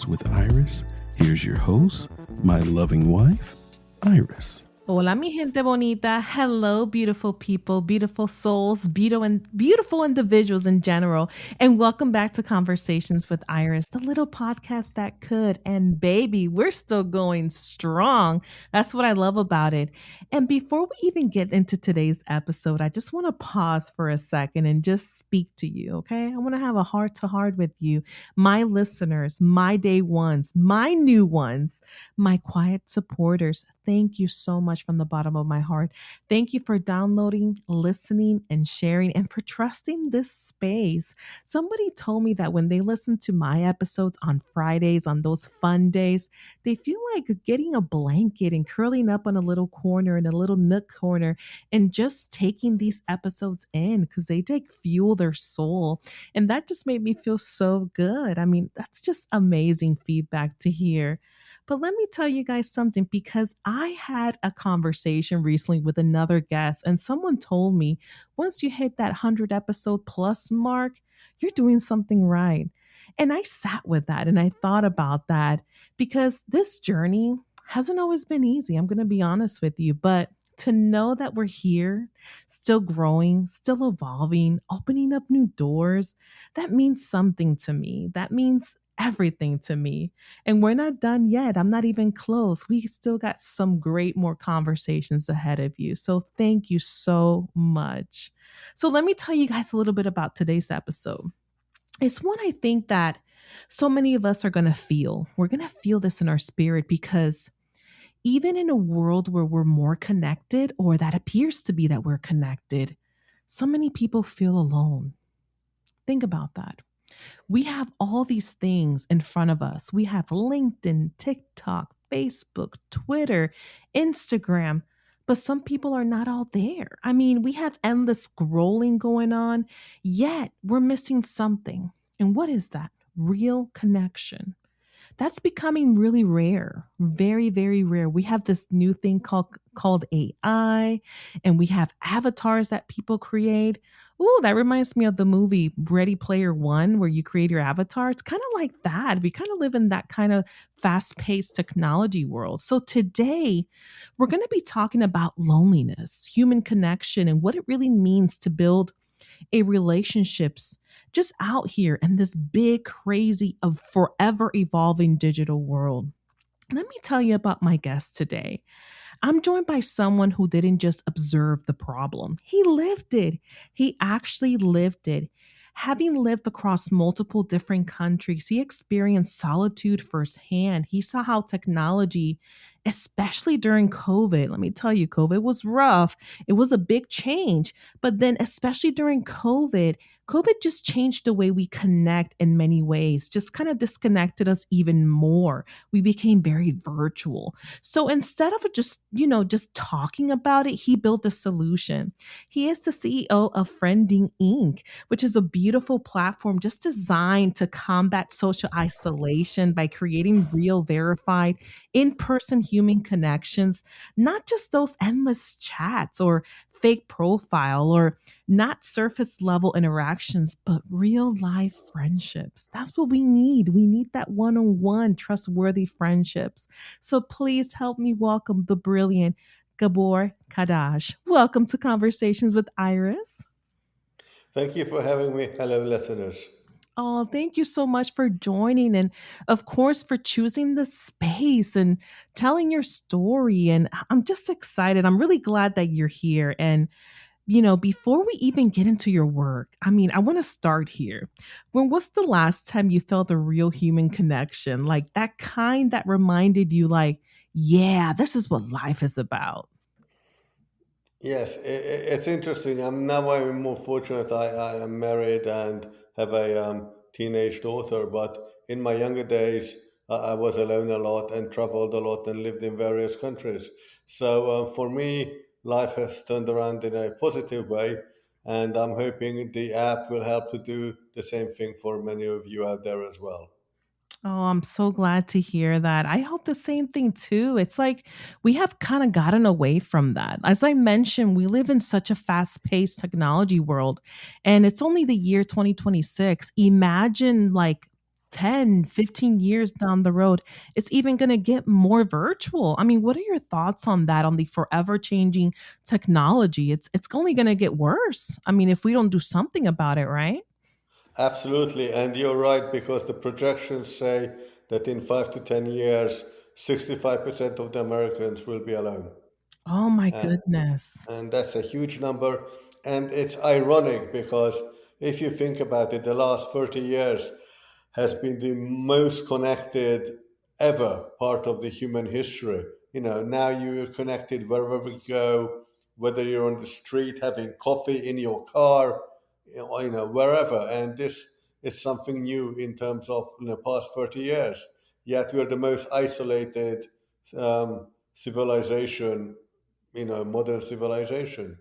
with Iris. Here's your host, my loving wife, Iris. Hola, mi gente bonita. Hello, beautiful people, beautiful souls, beautiful individuals in general. And welcome back to Conversations with Iris, the little podcast that could. And baby, we're still going strong. That's what I love about it. And before we even get into today's episode, I just want to pause for a second and just speak to you, okay? I want to have a heart to heart with you, my listeners, my day ones, my new ones, my quiet supporters. Thank you so much from the bottom of my heart. Thank you for downloading, listening, and sharing, and for trusting this space. Somebody told me that when they listen to my episodes on Fridays, on those fun days, they feel like getting a blanket and curling up on a little corner in a little nook corner and just taking these episodes in because they take fuel their soul. And that just made me feel so good. I mean, that's just amazing feedback to hear. But let me tell you guys something because I had a conversation recently with another guest, and someone told me once you hit that 100 episode plus mark, you're doing something right. And I sat with that and I thought about that because this journey hasn't always been easy. I'm going to be honest with you, but to know that we're here, still growing, still evolving, opening up new doors, that means something to me. That means everything to me. And we're not done yet. I'm not even close. We still got some great more conversations ahead of you. So thank you so much. So let me tell you guys a little bit about today's episode. It's one I think that so many of us are going to feel. We're going to feel this in our spirit because even in a world where we're more connected, or that appears to be that we're connected, so many people feel alone. Think about that. We have all these things in front of us. We have LinkedIn, TikTok, Facebook, Twitter, Instagram, but some people are not all there. I mean, we have endless scrolling going on, yet we're missing something. And what is that? Real connection. That's becoming really rare, very, very rare. We have this new thing called AI, and we have avatars that people create. Ooh, that reminds me of the movie Ready Player One, where you create your avatar. It's kind of like that. We kind of live in that kind of fast paced technology world. So today, we're going to be talking about loneliness, human connection, and what it really means to build a relationships just out here in this big, crazy, of forever evolving digital world. Let me tell you about my guest today. I'm joined by someone who didn't just observe the problem, he lived it. He actually lived it. Having lived across multiple different countries, he experienced solitude firsthand. He saw how technology, especially during COVID, let me tell you, COVID was rough. It was a big change. But then, especially during COVID just changed the way we connect in many ways, just kind of disconnected us even more. We became very virtual. So instead of just talking about it, he built a solution. He is the CEO of Friending Inc., which is a beautiful platform just designed to combat social isolation by creating real, verified, in person human connections, not just those endless chats or fake profile or not surface level interactions, but real life friendships. That's what we need. We need that one on one, trustworthy friendships. So please help me welcome the brilliant Gabor Kadas. Welcome to Conversations with Iris. Thank you for having me. Hello, listeners. Oh, thank you so much for joining and, of course, for choosing the space and telling your story. And I'm just excited. I'm really glad that you're here. And before we even get into your work, I mean, I want to start here. When was the last time you felt a real human connection? Like that kind that reminded you, like, yeah, this is what life is about. Yes, it's interesting. I'm more fortunate. I am married and have a teenage daughter. But in my younger days, I was alone a lot and traveled a lot and lived in various countries. So for me, life has turned around in a positive way, and I'm hoping the app will help to do the same thing for many of you out there as well. Oh, I'm so glad to hear that. I hope the same thing too. It's like we have kind of gotten away from that. As I mentioned, we live in such a fast paced technology world, and it's only the year 2026. Imagine like 10, 15 years down the road, it's even going to get more virtual. I mean, what are your thoughts on that, on the forever changing technology? It's only going to get worse. I mean, if we don't do something about it, right? Absolutely, and you're right because the projections say that in 5 to 10 years, 65% of the Americans will be alone. Oh my Uh, goodness. and that's a huge number. And it's ironic because if you think about it, the last 30 years has been the most connected ever part of the human history. Now you're connected wherever you go, whether you're on the street having coffee in your car, wherever. And this is something new in terms of past 30 years. Yet we're the most isolated civilization, modern civilization.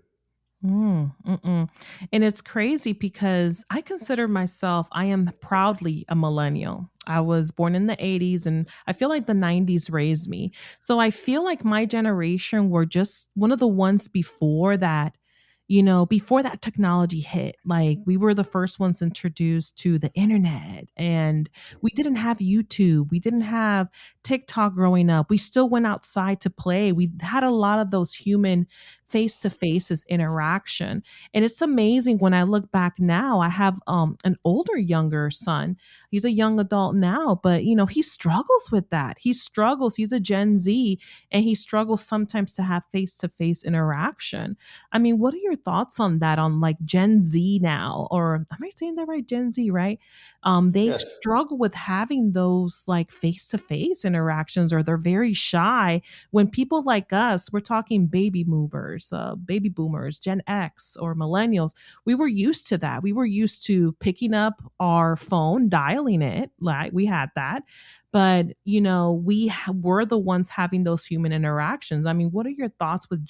Mm. And it's crazy because I consider myself, I am proudly a millennial. I was born in the 80s and I feel like the 90s raised me. So I feel like my generation were just one of the ones before that, before that technology hit. Like we were the first ones introduced to the internet, and we didn't have YouTube. We didn't have TikTok growing up. We still went outside to play. We had a lot of those human face to faces interaction. And it's amazing when I look back now. I have an older younger son. He's a young adult now, but he struggles with that. He struggles. He's a Gen Z, and he struggles sometimes to have face to face interaction. I mean, what are your thoughts on that, on like Gen Z now? Or am I saying that right? Gen Z, right? They Yes. struggle with having those like face to face interactions, or they're very shy when people like us, we're talking baby movers, baby boomers, Gen X, or millennials, we were used to that. We were used to picking up our phone, dialing it, like we had that. But, were the ones having those human interactions. I mean, what are your thoughts with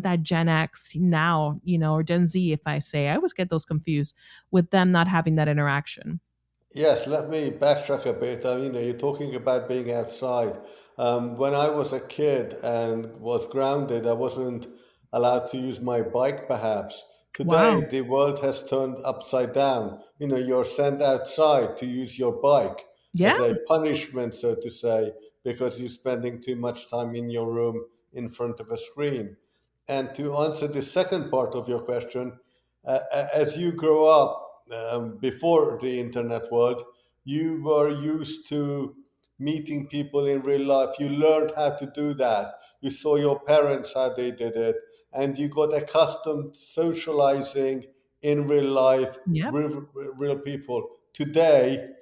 that Gen X now, or Gen Z, if I say, I always get those confused with them not having that interaction. Yes, let me backtrack a bit. You're talking about being outside. When I was a kid and was grounded, I wasn't allowed to use my bike, perhaps. Today, Wow. the world has turned upside down. You're sent outside to use your bike Yeah. as a punishment, so to say, because you're spending too much time in your room in front of a screen. And to answer the second part of your question, as you grow up, before the internet world, you were used to meeting people in real life. You learned how to do that. You saw your parents how they did it, and you got accustomed to socializing in real life Yep. with real people. Today,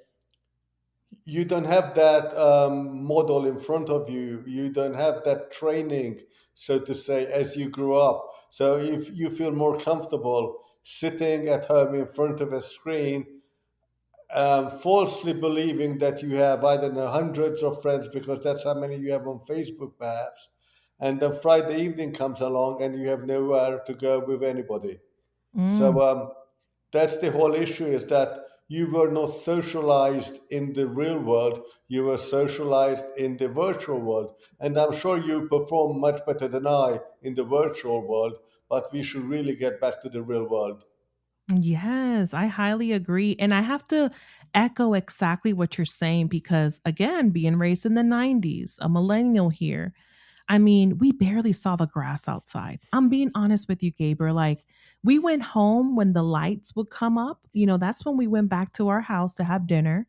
you don't have that model in front of you. You don't have that training, so to say, as you grew up. So if you feel more comfortable sitting at home in front of a screen, falsely believing that you have, I don't know, hundreds of friends because that's how many you have on Facebook, perhaps. And then Friday evening comes along and you have nowhere to go with anybody. Mm. So that's the whole issue, is that you were not socialized in the real world, you were socialized in the virtual world. And I'm sure you perform much better than I in the virtual world, but we should really get back to the real world. Yes, I highly agree. And I have to echo exactly what you're saying because, again, being raised in the 90s, a millennial here, I mean, we barely saw the grass outside. I'm being honest with you, Gabriel. Like, we went home when the lights would come up. That's when we went back to our house to have dinner.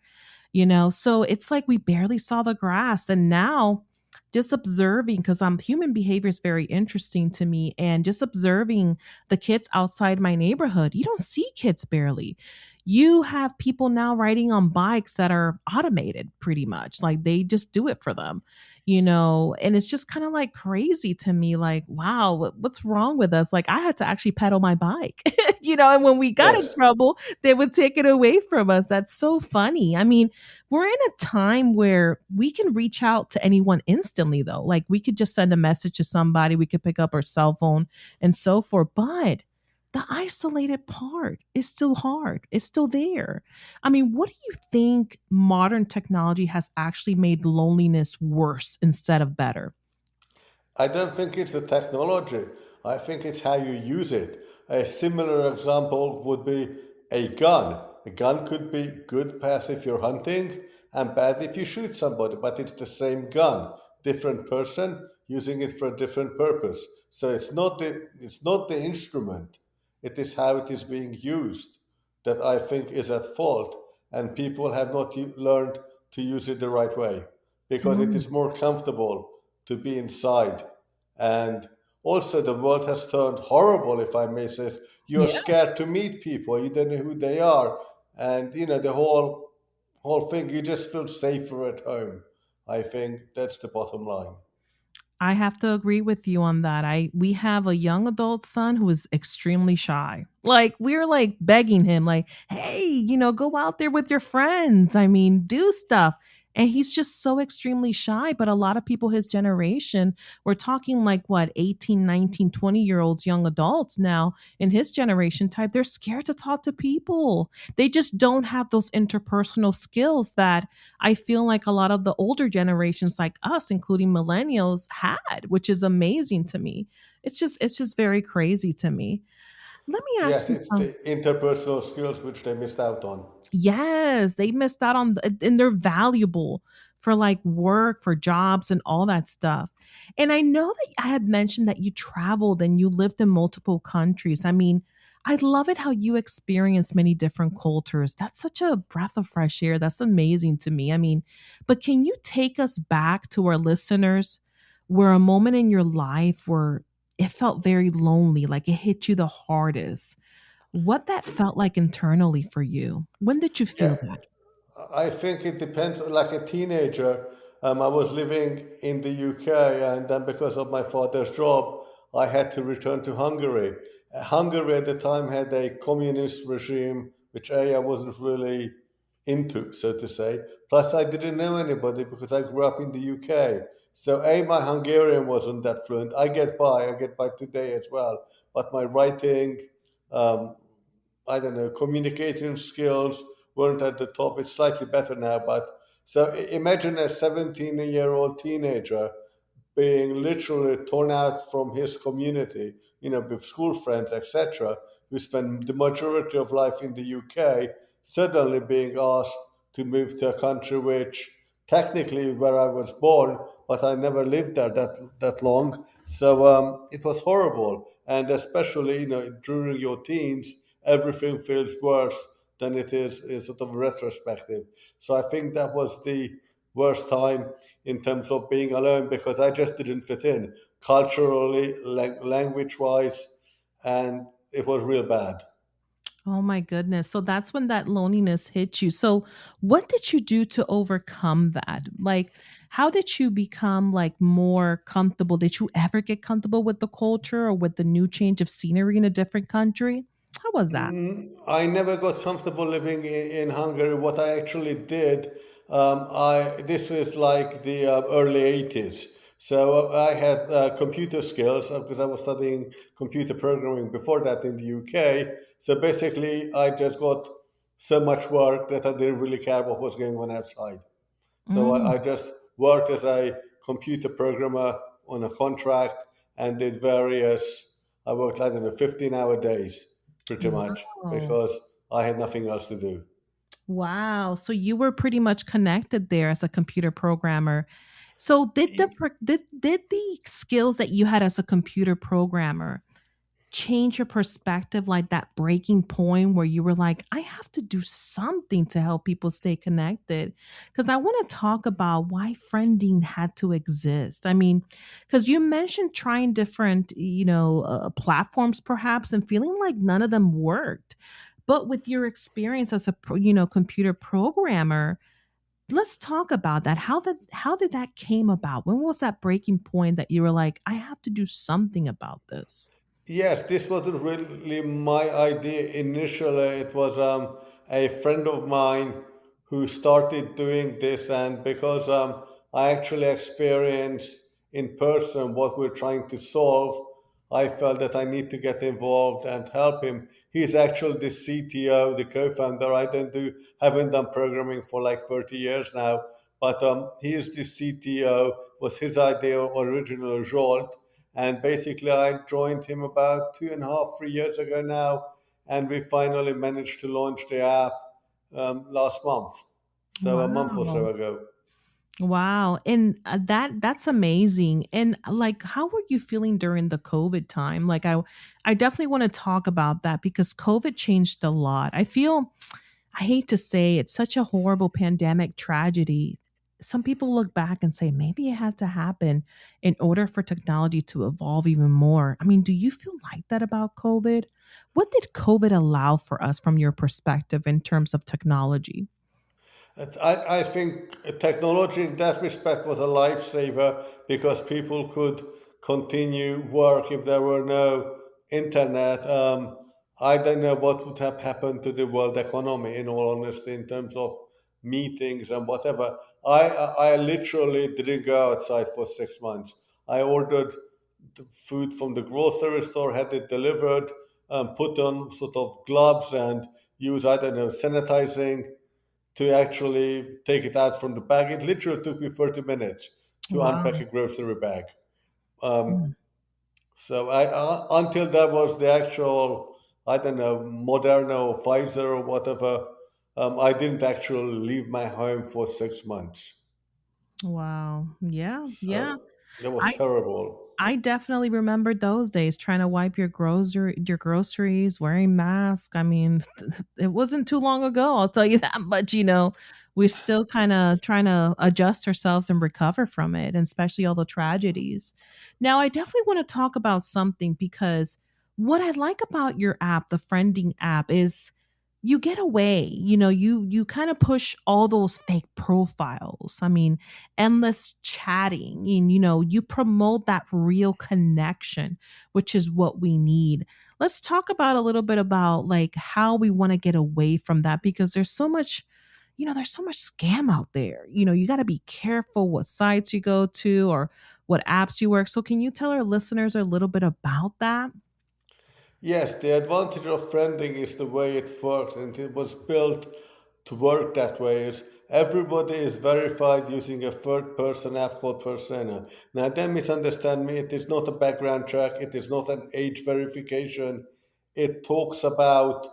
So it's like we barely saw the grass. And now, just observing, because human behavior is very interesting to me, and just observing the kids outside my neighborhood, you don't see kids barely. You have people now riding on bikes that are automated pretty much, like they just do it for them. And it's just kind of like crazy to me, like, wow, what's wrong with us? Like, I had to actually pedal my bike. And when we got in Yes. trouble, they would take it away from us. That's so funny. I mean, we're in a time where we can reach out to anyone instantly, though. Like, we could just send a message to somebody, we could pick up our cell phone and so forth. But the isolated part is still hard. It's still there. I mean, what do you think modern technology has actually made loneliness worse instead of better? I don't think it's the technology. I think it's how you use it. A similar example would be a gun. A gun could be good path if you're hunting and bad if you shoot somebody, but it's the same gun, different person using it for a different purpose. So it's not the instrument, it is how it is being used that I think is at fault, and people have not learned to use it the right way because it Mm. is more comfortable to be inside. And also, the world has turned horrible, if I may say. You're Yeah. scared to meet people, you don't know who they are, and the whole thing. You just feel safer at home. I think that's the bottom line. I have to agree with you on that. I We have a young adult son who is extremely shy. Like we're like begging him like, "Hey, go out there with your friends. I mean, do stuff." And he's just so extremely shy, but a lot of people his generation, we're talking like what, 18, 19, 20-year-olds, young adults now in his generation type, they're scared to talk to people. They just don't have those interpersonal skills that I feel like a lot of the older generations like us, including millennials, had, which is amazing to me. It's just very crazy to me. Let me ask Yes, you it's some. the interpersonal skills which they missed out on. Yes, they missed out on and they're valuable for like work, for jobs and all that stuff. And I know that I had mentioned that you traveled and you lived in multiple countries. I mean, I love it how you experience many different cultures. That's such a breath of fresh air. That's amazing to me. I mean, but can you take us back to our listeners where a moment in your life where it felt very lonely, like it hit you the hardest? What that felt like internally for you? When did you Yeah, feel that? I think it depends. Like a teenager, I was living in the UK, and then because of my father's job, I had to return to Hungary. Hungary at the time had a communist regime, which I wasn't really into, so to say. Plus, I didn't know anybody because I grew up in the UK. So, my Hungarian wasn't that fluent. I get by. I get by today as well. But my writing, um, I don't know, communicating skills weren't at the top. It's slightly better now, but so imagine a 17-year-old teenager being literally torn out from his community, with school friends, etc., who spend the majority of life in the UK, suddenly being asked to move to a country which technically where I was born, but I never lived there that long. So it was horrible, and especially during your teens, everything feels worse than it is in sort of retrospective. So I think that was the worst time in terms of being alone because I just didn't fit in culturally, language wise, and it was real bad. Oh my goodness. So that's when that loneliness hit you. So what did you do to overcome that? Like how did you become like more comfortable? Did you ever get comfortable with the culture or with the new change of scenery in a different country? How was that? I never got comfortable living in Hungary. What I actually did, I this is like the early 80s. So I had computer skills because I was studying computer programming before that in the UK. So basically, I just got so much work that I didn't really care what was going on outside. So Mm, I just worked as a computer programmer on a contract and did various, I worked, I don't know, 15-hour days pretty much wow. because I had nothing else to do. Wow. So you were pretty much connected there as a computer programmer. So did the skills that you had as a computer programmer change your perspective, like that breaking point where you were like, I have to do something to help people stay connected? Because I want to talk about why friending had to exist. I mean, because you mentioned trying different, platforms perhaps and feeling like none of them worked. But with your experience as a, computer programmer, let's talk about that. How did that came about? When was that breaking point that you were like, I have to do something about this? Yes, this wasn't really my idea initially. It was a friend of mine who started doing this, and because I actually experienced in person what we're trying to solve, I felt that I need to get involved and help him. He's actually the CTO, the co-founder. I don't do haven't done programming for like 30 years now, but he is the CTO. Was his idea original Jolt, and basically, I joined him about 2.5, 3 years ago now, and we finally managed to launch the app. last month, so a month or so Wow. ago. Wow. And that's amazing. And like how were you feeling during the COVID time? Like I definitely want to talk about that because COVID changed a lot. I feel I hate to say it's such a horrible pandemic tragedy. Some people look back and say maybe it had to happen in order for technology to evolve even more. I mean, do you feel like that about COVID? What did COVID allow for us from your perspective in terms of technology? I think technology in that respect was a lifesaver because people could continue work if there were no internet. I don't know what would have happened to the world economy, in all honesty, in terms of meetings and whatever. I literally didn't go outside for 6 months. I ordered the food from the grocery store, had it delivered, put on sort of gloves and use, I don't know, sanitizing to actually take it out from the bag. It literally took me 30 minutes to unpack Wow. a grocery bag. Um, Mm. so until that was the actual, I don't know, Moderna or Pfizer or whatever, I didn't actually leave my home for 6 months. Wow. Yeah. Yeah. So that was I terrible. I definitely remembered those days trying to wipe your groceries, wearing masks. I mean, it wasn't too long ago, I'll tell you that much, we're still kind of trying to adjust ourselves and recover from it, and especially all the tragedies. Now, I definitely want to talk about something because what I like about your app, the friending app, is you get away. You kind of push all those fake profiles. I mean, endless chatting and you promote that real connection, which is what we need. Let's talk about a little bit about like how we want to get away from that because there's so much scam out there. You got to be careful what sites you go to or what apps you work. So can you tell our listeners a little bit about that? Yes, the advantage of friending is the way it works, and it was built to work that way. Is everybody is verified using a third-person app called Persona. Now, don't misunderstand me. It is not a background check. It is not an age verification. It talks about,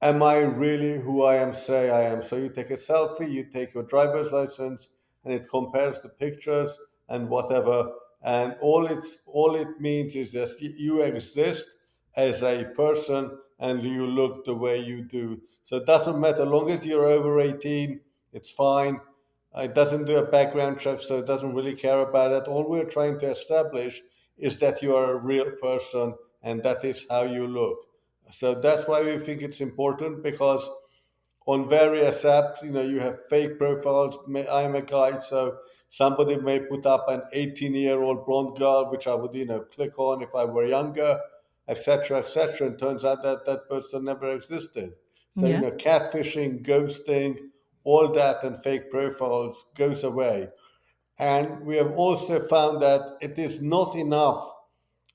am I really who I am say I am? So you take a selfie, you take your driver's license, and it compares the pictures and whatever. And all it means is that you exist as a person and you look the way you do. So it doesn't matter, long as you're over 18, it's fine. It doesn't do a background check, so it doesn't really care about that. All we're trying to establish is that you are a real person and that is how you look. So that's why we think it's important because on various apps, you have fake profiles. I'm a guy, so somebody may put up an 18-year-old blonde girl, which I would, click on if I were younger, etc., etc. And turns out that that person never existed. So, Yeah. catfishing, ghosting, all that, and fake profiles goes away. And we have also found that it is not enough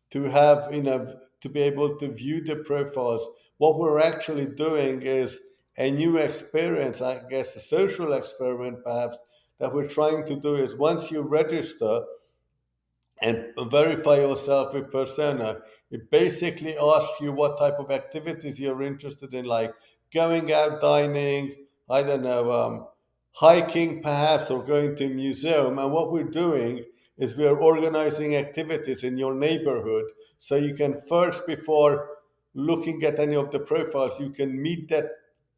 to have to be able to view the profiles. What we're actually doing is a new experience, I guess a social experiment perhaps, that we're trying to do is once you register and verify yourself with persona, it basically asks you what type of activities you're interested in, like going out dining, I don't know, hiking perhaps, or going to a museum. And what we're doing is we're organizing activities in your neighborhood so you can first, before looking at any of the profiles, you can meet that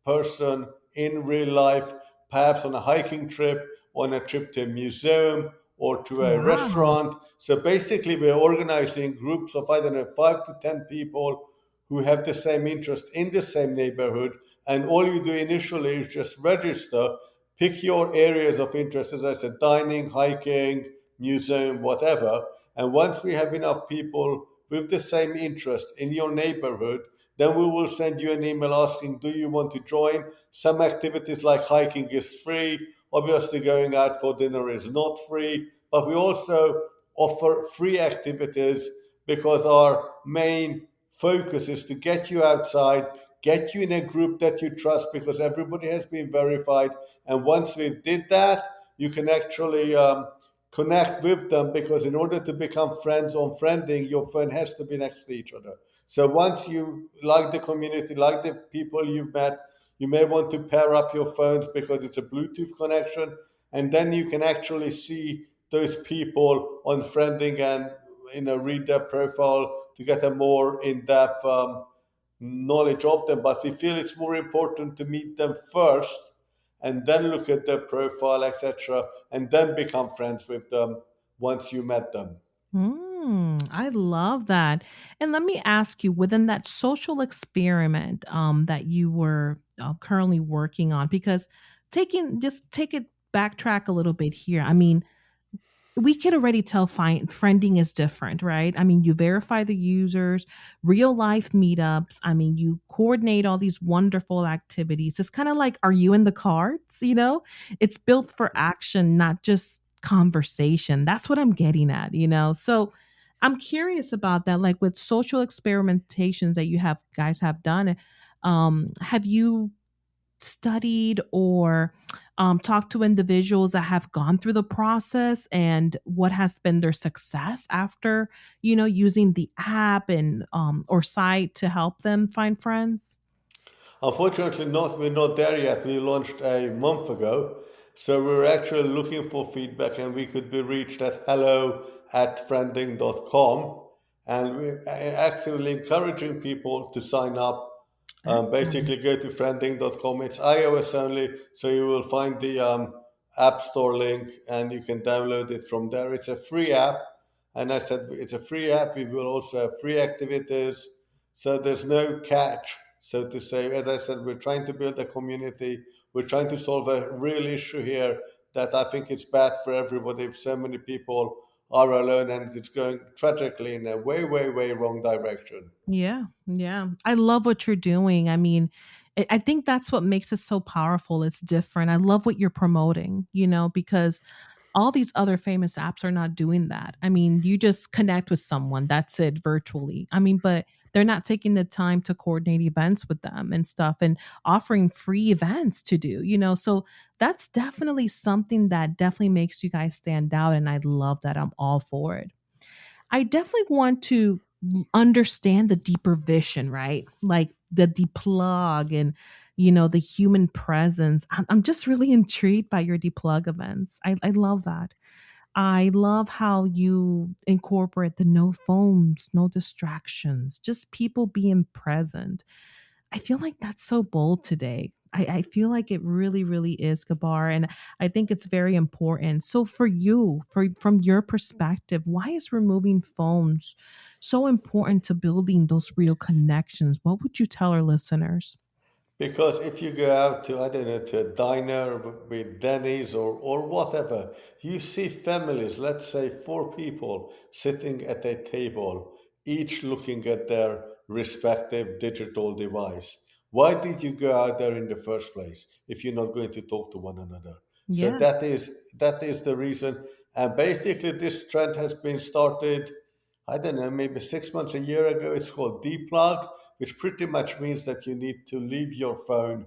person in real life, perhaps on a hiking trip, on a trip to a museum or to a Wow. restaurant. So basically, we're organizing groups of, I don't know, 5 to 10 people who have the same interest in the same neighborhood. And all you do initially is just register, pick your areas of interest, as I said, dining, hiking, museum, whatever. And once we have enough people with the same interest in your neighborhood, then we will send you an email asking, do you want to join? Some activities like hiking is free. Obviously, going out for dinner is not free, but we also offer free activities because our main focus is to get you outside, get you in a group that you trust because everybody has been verified. And once we did that, you can actually connect with them because in order to become friends on friending, your friend has to be next to each other. So once you like the community, like the people you've met, You may want to pair up your phones because it's a Bluetooth connection, and then you can actually see those people on friending and read their profile to get a more in-depth knowledge of them. But we feel it's more important to meet them first and then look at their profile, etc., and then become friends with them once you met them. I love that. And let me ask you, within that social experiment that you were currently working on, because just take it backtrack a little bit here. I mean, we could already tell friending is different, right? I mean, you verify the users, real life meetups. I mean, you coordinate all these wonderful activities. It's kind of like, are you in the cards? It's built for action, not just conversation. That's what I'm getting at, So I'm curious about that. Like with social experimentations that you have guys have done, have you studied or talked to individuals that have gone through the process and what has been their success after using the app and or site to help them find friends? Unfortunately, not. We're not there yet. We launched a month ago. So we're actually looking for feedback, and we could be reached at hello@friending.com. And we're actively encouraging people to sign up. Excellent. Basically, go to friending.com. It's iOS only, so you will find the App Store link and you can download it from there. It's a free app. And I said it's a free app. We will also have free activities. So there's no catch, so to say. As I said, we're trying to build a community. We're trying to solve a real issue here that I think it's bad for everybody if so many people are alone and it's going tragically in a way, way, way wrong direction. Yeah, yeah. I love what you're doing. I mean, I think that's what makes it so powerful. It's different. I love what you're promoting, because all these other famous apps are not doing that. I mean, you just connect with someone, that's it, virtually. I mean, but they're not taking the time to coordinate events with them and stuff and offering free events to do, So that's definitely something that definitely makes you guys stand out. And I love that. I'm all for it. I definitely want to understand the deeper vision, right? Like the deplug and the human presence. I'm just really intrigued by your deplug events. I love that. I love how you incorporate the no phones, no distractions, just people being present. I feel like that's so bold today. I feel like it really, really is, Gabar. And I think it's very important. So for you, from your perspective, why is removing phones so important to building those real connections? What would you tell our listeners? Because if you go out to, I don't know, to a diner with Denny's or whatever, you see families, let's say four people sitting at a table, each looking at their respective digital device. Why did you go out there in the first place if you're not going to talk to one another? So Yeah. that is the reason. And basically this trend has been started, I don't know, maybe 6 months, a year ago. It's called Deplug, which pretty much means that you need to leave your phone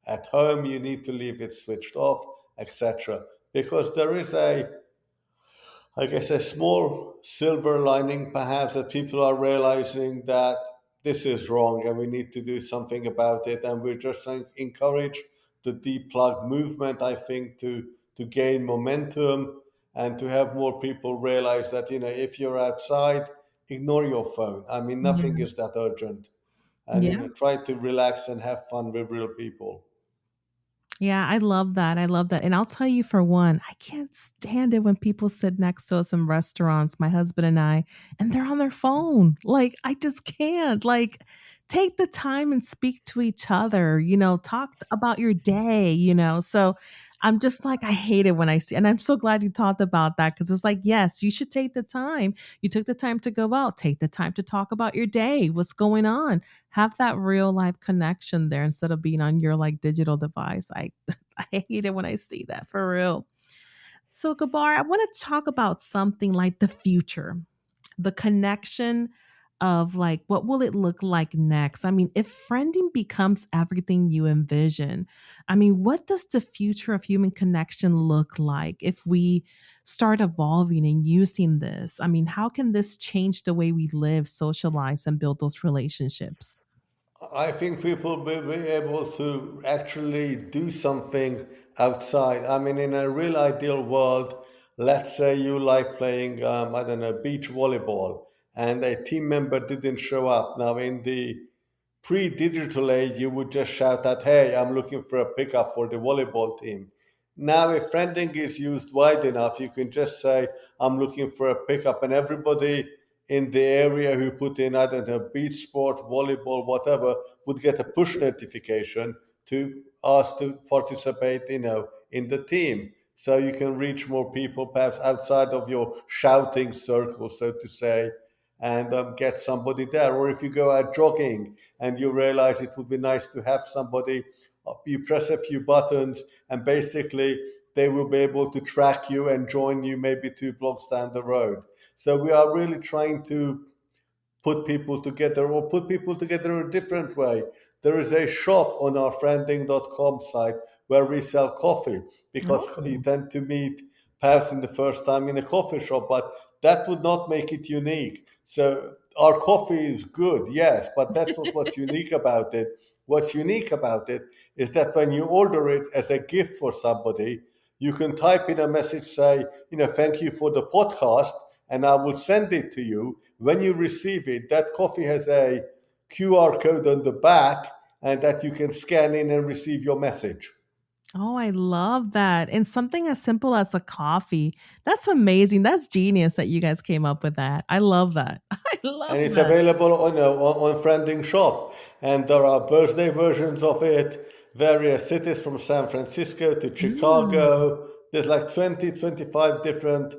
at home, you need to leave it switched off, etc. Because there is I guess, a small silver lining perhaps that people are realizing that this is wrong and we need to do something about it. And we're just trying to encourage the deplug movement, I think, to gain momentum and to have more people realize that, if you're outside, ignore your phone. I mean, nothing Yeah. is that urgent. And, Yeah. try to relax and have fun with real people. Yeah, I love that. I love that. And I'll tell you for one, I can't stand it when people sit next to us in restaurants, my husband and I, and they're on their phone. Like, I just can't. Like, take the time and speak to each other, talk about your day, So I'm just like, I hate it when I see, and I'm so glad you talked about that because it's like, yes, you should take the time. You took the time to go out, take the time to talk about your day, what's going on, have that real life connection there instead of being on your like digital device. I hate it when I see that for real. So Gabar, I want to talk about something like the future, the connection of like what will it look like next? I mean, if friending becomes everything you envision, I mean, what does the future of human connection look like if we start evolving and using this? I mean, how can this change the way we live, socialize, and build those relationships? I think people will be able to actually do something outside. I mean, in a real ideal world, let's say you like playing, I don't know, beach volleyball, and a team member didn't show up. Now, in the pre-digital age, you would just shout out, "Hey, I'm looking for a pickup for the volleyball team." Now, if friending is used wide enough, you can just say, "I'm looking for a pickup," and everybody in the area who put in, I don't know, beach sport, volleyball, whatever, would get a push notification to ask to participate, in the team. So you can reach more people, perhaps outside of your shouting circle, so to say, and get somebody there. Or if you go out jogging and you realize it would be nice to have somebody, you press a few buttons and basically they will be able to track you and join you maybe 2 blocks down the road. So we are really trying to put people together or put people together in a different way. There is a shop on our friending.com site where we sell coffee because you Oh. tend to meet perhaps in the first time in a coffee shop, but that would not make it unique. So our coffee is good, yes, but that's not what's unique about it. What's unique about it is that when you order it as a gift for somebody, you can type in a message, say, thank you for the podcast, and I will send it to you. When you receive it, that coffee has a QR code on the back, and that you can scan in and receive your message. Oh, I love that. And something as simple as a coffee. That's amazing. That's genius that you guys came up with that. I love that. I love And it's that. available on Friending Shop. And there are birthday versions of it, various cities from San Francisco to Mm. Chicago. There's like 20, 25 different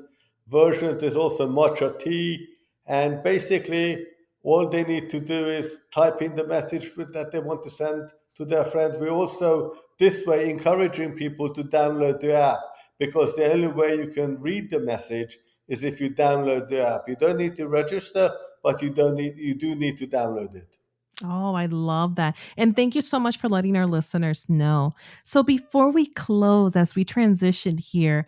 versions. There's also matcha tea. And basically, all they need to do is type in the message that they want to send to their friends. We're also, this way, encouraging people to download the app because the only way you can read the message is if you download the app. You don't need to register, but you do need to download it. Oh, I love that. And thank you so much for letting our listeners know. So before we close, as we transition here,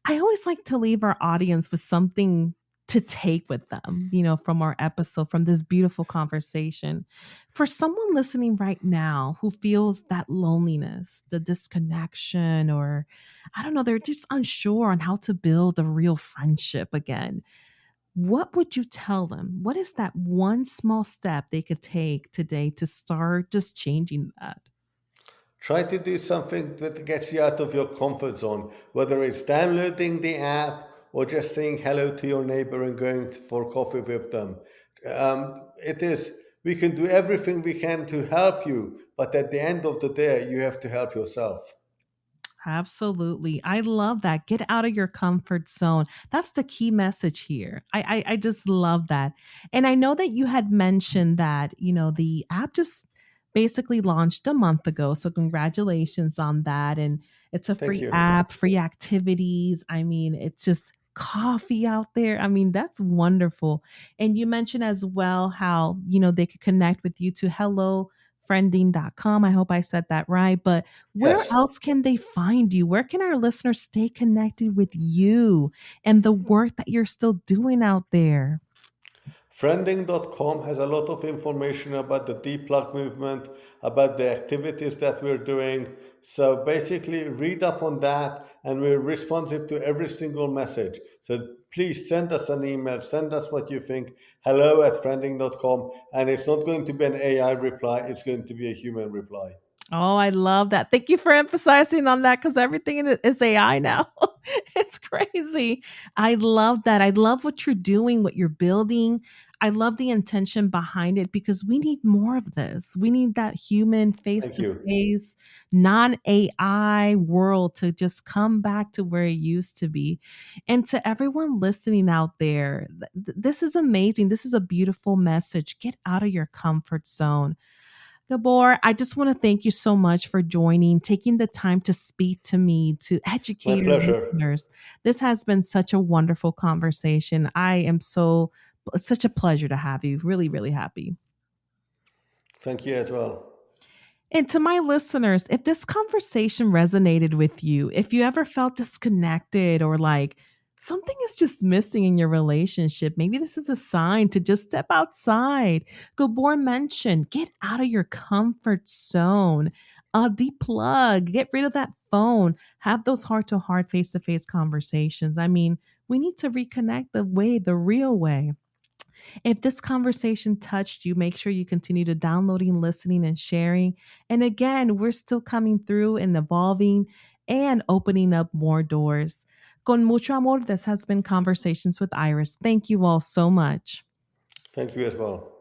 I always like to leave our audience with something to take with them, from our episode, from this beautiful conversation. For someone listening right now who feels that loneliness, the disconnection, or I don't know, they're just unsure on how to build a real friendship again, what would you tell them? What is that one small step they could take today to start just changing that? Try to do something that gets you out of your comfort zone, whether it's downloading the app or just saying hello to your neighbor and going for coffee with them. It is, we can do everything we can to help you, but at the end of the day, you have to help yourself. Absolutely. I love that. Get out of your comfort zone. That's the key message here. I just love that. And I know that you had mentioned that, the app just basically launched a month ago. So congratulations on that. And it's a Thank free you. app, free activities. I mean, it's just coffee out there. I mean, that's wonderful. And you mentioned as well how, they could connect with you to hellofriending.com. I hope I said that right. But where Yes. else can they find you? Where can our listeners stay connected with you and the work that you're still doing out there? Friending.com has a lot of information about the deep plug movement, about the activities that we're doing. So basically, read up on that, and we're responsive to every single message. So please send us an email, send us what you think, hello@friending.com. And it's not going to be an AI reply, it's going to be a human reply. Oh, I love that. Thank you for emphasizing on that because everything in it is AI now. It's crazy. I love that. I love what you're doing, what you're building. I love the intention behind it because we need more of this. We need that human face Thank to you. face, non AI world to just come back to where it used to be. And to everyone listening out there, this is amazing. This is a beautiful message. Get out of your comfort zone. Gabor, I just want to thank you so much for joining, taking the time to speak to me, to My educate our pleasure. listeners. This has been such a wonderful conversation. It's such a pleasure to have you. Really, really happy. Thank you as well. And to my listeners, if this conversation resonated with you, if you ever felt disconnected or like something is just missing in your relationship. Maybe this is a sign to just step outside. Gabor mentioned, get out of your comfort zone. Deplug, get rid of that phone, have those heart to heart, face to face conversations. I mean, we need to reconnect the real way. If this conversation touched you, make sure you continue to downloading, listening, and sharing. And again, we're still coming through and evolving and opening up more doors. Con mucho amor, this has been Conversations with Iris. Thank you all so much. Thank you as well.